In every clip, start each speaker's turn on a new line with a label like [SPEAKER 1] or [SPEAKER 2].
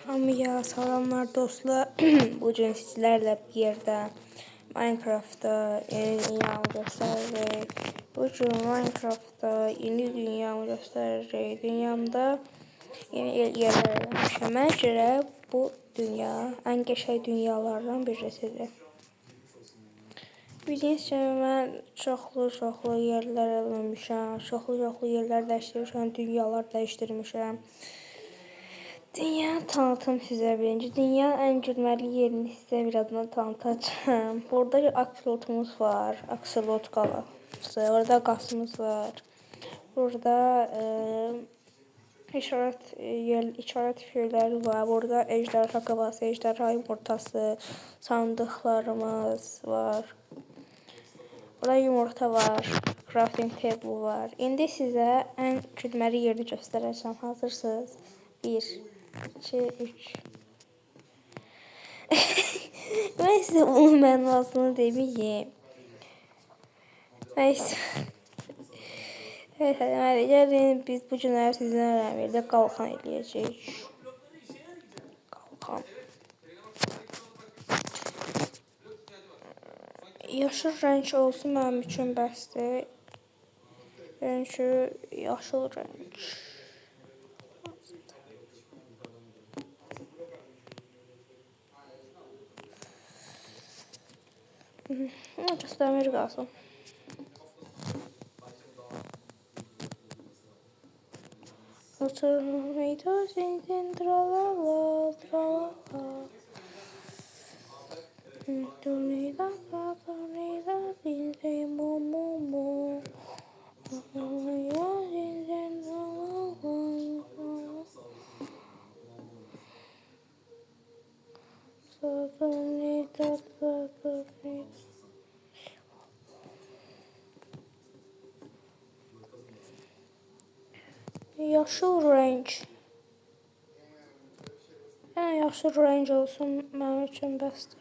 [SPEAKER 1] Hamıya salamlar dostlar. Bugün sizlerle bir yerde Minecraft'ta yeni dünyamı göstererek bugün Minecraft'ta yeni dünyamı göstererek dünyamda yeni yerler eləmişəm. Mənə görə bu dünya ən qəşəng dünyalardan birisidir. Bildiyiniz kimi mən çoxlu yerlər eləmişəm, çoxlu yerlər dəyişdirmişəm, dünyalar dəyişdirmişəm. Dünya tanıtım size birinci. Dünyanın en gülməli yerini size birazdan tanıtacağım. Burada bir aksolotımız var. Aksolot galası. Orada qasımız var. Burada işaret şeyleri var. Burada ejderha qabası, ejderha yumurtası, sandıklarımız var. Burada yumurta var. Crafting table var. İndi size en gülməli yerini göstereceğim. Hazırsınız? 1, 2, 3. Ben size bunun mənasını demeyeyim. Neyse. Evet, hadi gelin biz bu günləri sizinlə birlikdə qalxan eləyəcəyik. Qalxan. Yaşıl rəng olsun mənim üçün bəsdir. Çünki yaşıl rəng. Göstermir qalsın. Oturmaydı senin tralala tralala. Tornida tornida dinle mo mo mo. Tornida dinle tralala. Tornida tornida. Yaşıl renk. Yəni yaşıl renk olsun mənim üçün bəsdir.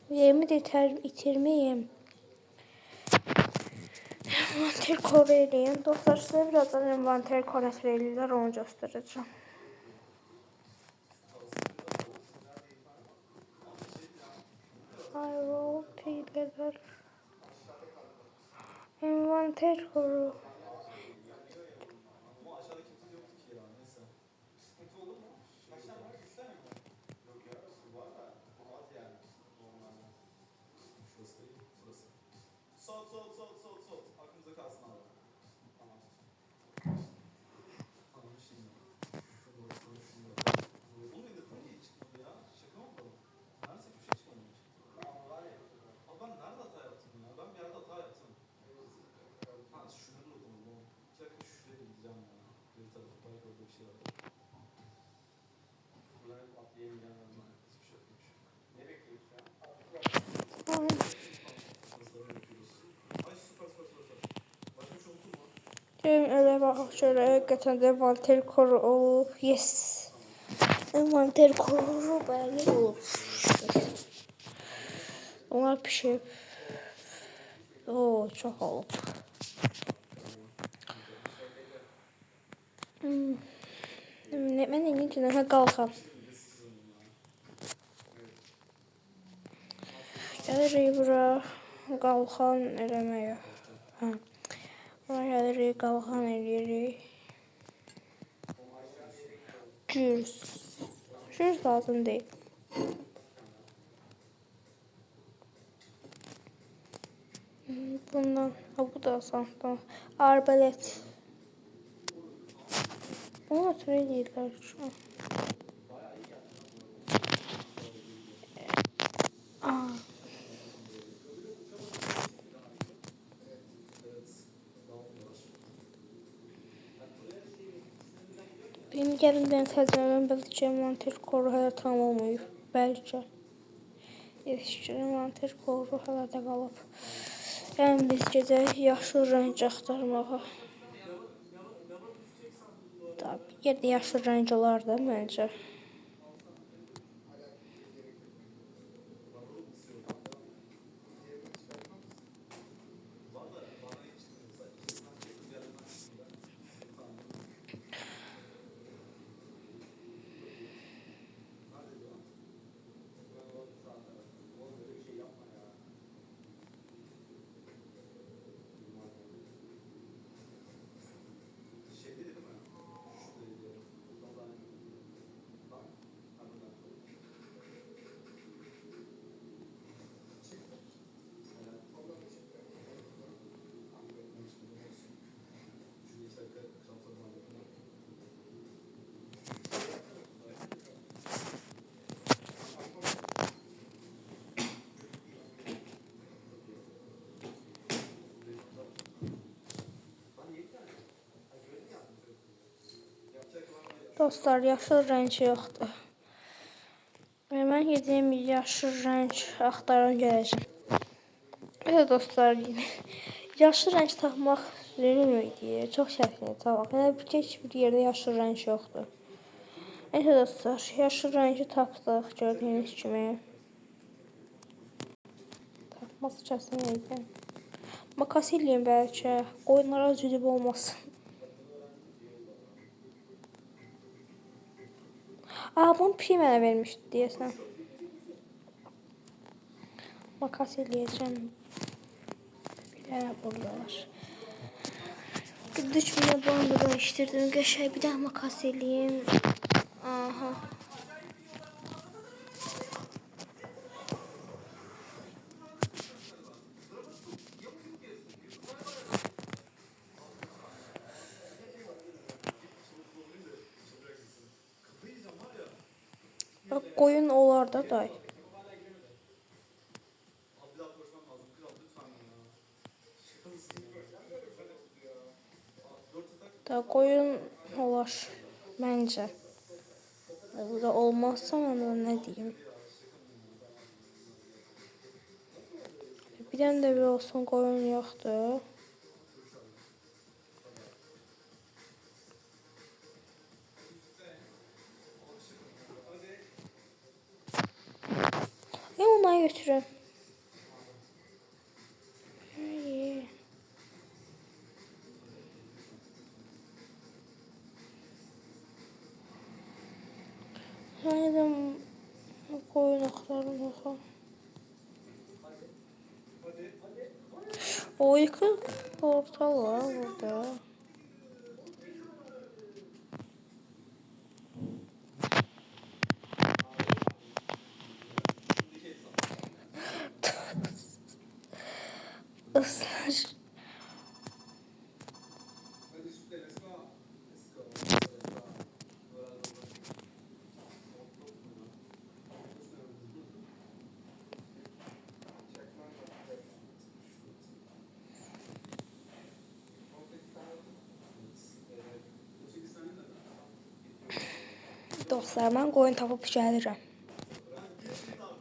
[SPEAKER 1] Yerimi de itirməyim. Envanter koru eləyim. Dostlar size birazdan envanter koru eləyirlər, onu göstereceğim. Ayropiler. Envanter koru. Öyle bak şöyle hakikaten de envanter koru olub. Yes. Envanter koru belli olub. Onlar pişib. Oo, çox olub. Mən indi günə qalxam. Gəlirik bura qalxan eləməyə. Buraya gəlirik, qalxan eləyirik. Cüz lazım deyil. Bundan, bu da asandan. Arbalet. Bunu ötürü eləyirlər şu an. Benim gəlimdən təzələnən bəlkə envanter koru hələ tam olmayıb. Bəlkə. Yetişkin envanter koru hələ də qalıb. Yəni biz gedək yaşıl rəng axtarmağa. Bir yerdə yaşıl rəng olar da məncə. Dostlar, yaşıl rəng yoxdur. Mən gedeyim yaşıl rəng axtarım gələcəm. Evet dostlar, yaşıl rəng tapmaq zülm idi. Çox çətindir tapmaq. Yəni heç bir yerdə yaşıl rəng yoxdur. Evet dostlar, yaşıl rəngi tapdıq gördüyünüz kimi. Tapması çətin idi. Makas eləyim bəlkə. Qoyunlara zülm olmasın. Bunu Pi mənə vermişdi deyəsən. Makas eləyəcəm. Bir dənə burada var. 3.000 bandı dəyişdirdim. Qəşəng bir dənə makas eləyim. Aha. Bak koyun olar da day. Da koyun olar bence. Burada olmazsa ben ne diyeyim. Bir tane de bir olsun koyun yoktu. Ya ona götürün. Haydi koyun aktarım bakalım. O yıkık portal var burada. Isır. Dostlar, ben koyun tapıp gəlirəm.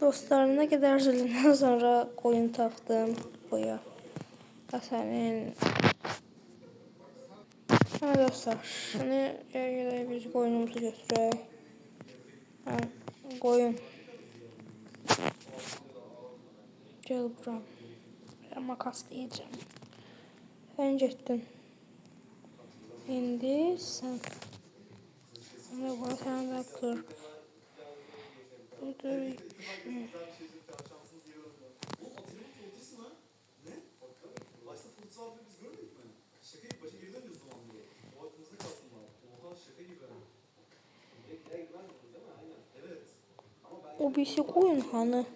[SPEAKER 1] Dostlar, ne kadar zulümden sonra koyun tapdım boya. Sənin. Ha dostlar, şimdi gel biz koyunumuzu götürək. Koyun. Gel buram. Ben makaslayacağım. Sen getdin. İndi sen. Ne var sen de 40. Budur 2. O birisi koyun hanı?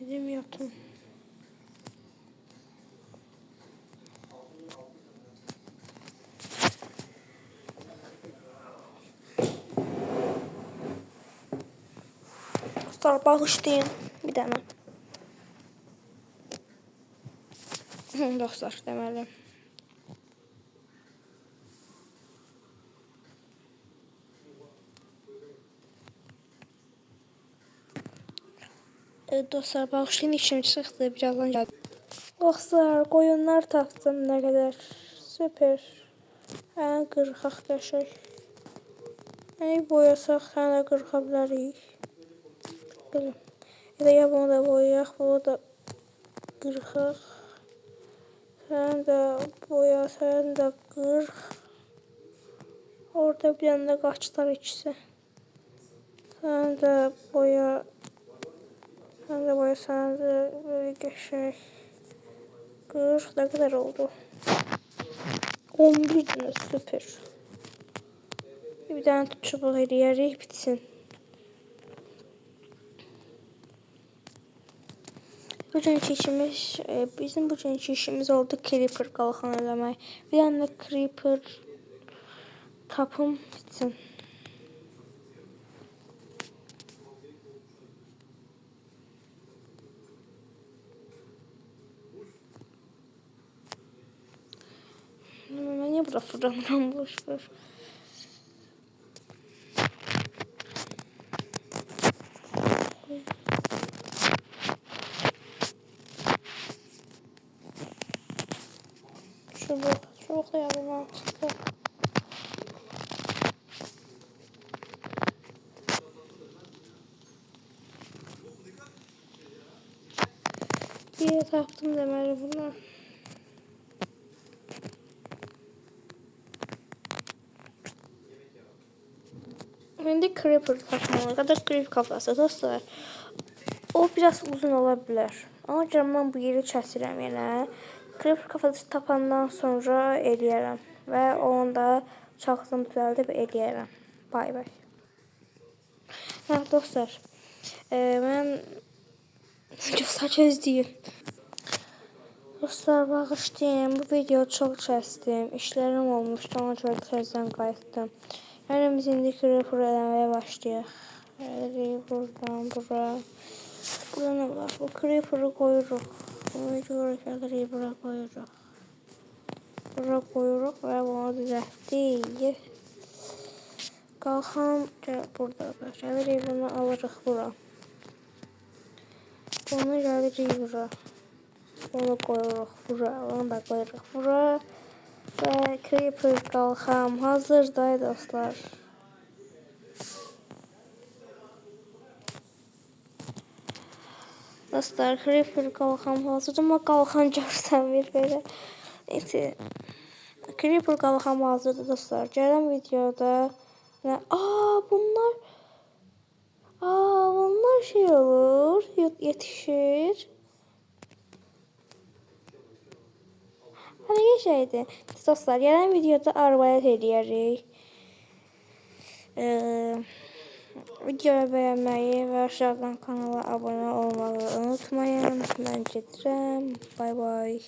[SPEAKER 1] Yedim yatım. Dostlar, bağışlayın bir dənə. Dostlar, deməli. Dostlar, bağışlayın, işim çıxdı, birazdan gəldim. Dostlar, koyunlar tapdım, nə qədər süper. Qırxaq qəşək. Boyasaq, hə də qırxa bilərik. Ya bunu da boyayaq, bunu da qırxaq. Sən də boya, sən də qırx. Orada bir dənə də qaçlar ikisi. Sən də boya. Sən də boya, sən də böyle qəşək. Qırx, nə qədər oldu? 11 dənə, süper. Bir dənə çubuq eləyərik, bitsin. Bizim bugünkü işimiz oldu creeper qalxan eləmək. Bir dənə də creeper tapım bitsin. niye bura fırlanıram boşver. Çok yardım çıktı. Bir tapdım deməli bunu. Şimdi creeper takmalı kadar creeper kafası dostlar. O biraz uzun olabilir. Ama görə mən bu yeri kəsirəm yenə. Creeper kafası tapandan sonra eləyərəm. Və onu da çaxdım düzəldib eləyərəm. Bay bay. Hə dostlar. Mən saç özləyim. Dostlar bağışlayın, bu video çok kəsdim. İşlerim olmuşdu, ona görə təzədən qayıtdım. Yəni biz indi creeper eləməyə başlayaq. Buradan bura. Bura nə var? Bu creeper'ı qoyuruq. Ona görə gəlirik bura qoyuruq. Bura qoyuruq və bunu düzəltdik. Qalxan burada. Gəlirik bunu alırıq bura. Bunu gəlirik bura. Onu koyuruq bura, onu da koyuruq bura. Və creeper qalxam hazırdır dostlar. Dostlar, creeper qalxam hazırdır. Amma qalxan görsəm bir belə. Neyse. Creeper qalxam hazırdır dostlar. Gələn videoda bunlar şey olur, yetişir. Hani geçeydi. Dostlar, gələn videoda arbayet eləyərik. Videoyu beğenmeyi ve aşağıdan kanala abone olmayı unutmayın. Ben gedirəm. Bay bay.